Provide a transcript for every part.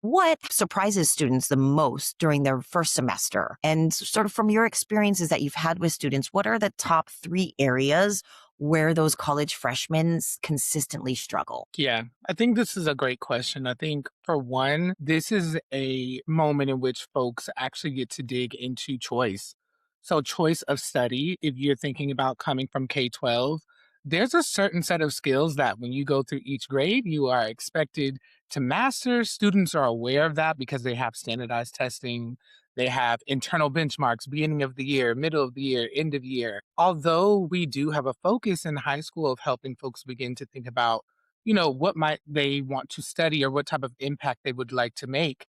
What surprises students the most during their first semester? And sort of from your experiences that you've had with students, what are the top three areas where those college freshmen consistently struggle? Yeah, I think this is a great question. I think for one, this is a moment in which folks actually get to dig into choice. So, choice of study, if you're thinking about coming from K 12, there's a certain set of skills that when you go through each grade, you are expected to master. Students are aware of that because they have standardized testing. They have internal benchmarks, beginning of the year, middle of the year, end of year. Although we do have a focus in high school of helping folks begin to think about what might they want to study or what type of impact they would like to make.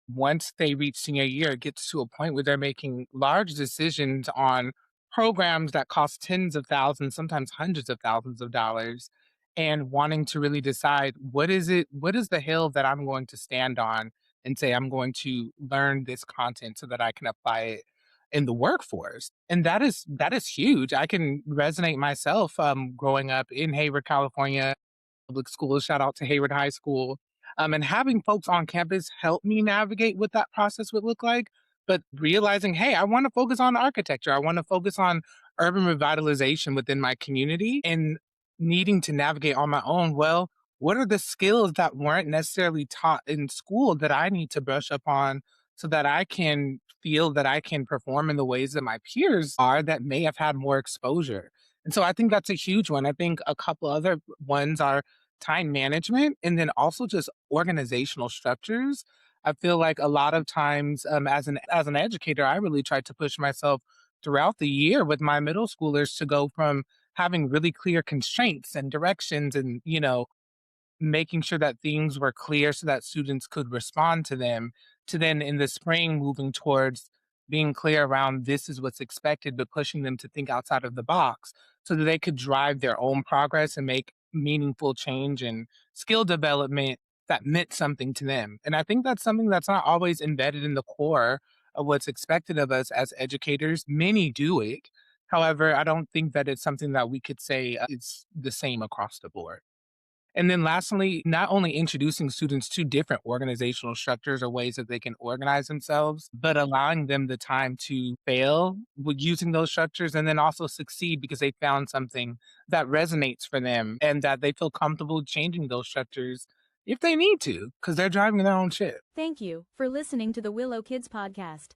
Once they reach senior year, it gets to a point where they're making large decisions on programs that cost tens of thousands, sometimes hundreds of thousands of dollars, and wanting to really decide what is the hill that I'm going to stand on and say, I'm going to learn this content so that I can apply it in the workforce. And that is huge. I can resonate myself growing up in Hayward, California public schools. Shout out to Hayward High School. And having folks on campus help me navigate what that process would look like, but realizing, hey, I want to focus on architecture. I want to focus on urban revitalization within my community and needing to navigate on my own. Well, what are the skills that weren't necessarily taught in school that I need to brush up on so that I can feel that I can perform in the ways that my peers are that may have had more exposure? And so I think that's a huge one. I think a couple other ones are time management and then also just organizational structures. I feel like a lot of times as an educator, I really tried to push myself throughout the year with my middle schoolers to go from having really clear constraints and directions and making sure that things were clear so that students could respond to them, to then in the spring moving towards being clear around this is what's expected, but pushing them to think outside of the box so that they could drive their own progress and make meaningful change and skill development that meant something to them. And I think that's something that's not always embedded in the core of what's expected of us as educators. Many do it. However, I don't think that it's something that we could say it's the same across the board. And then lastly, not only introducing students to different organizational structures or ways that they can organize themselves, but allowing them the time to fail with using those structures and then also succeed because they found something that resonates for them and that they feel comfortable changing those structures if they need to, because they're driving their own ship. Thank you for listening to the Willow Kids podcast.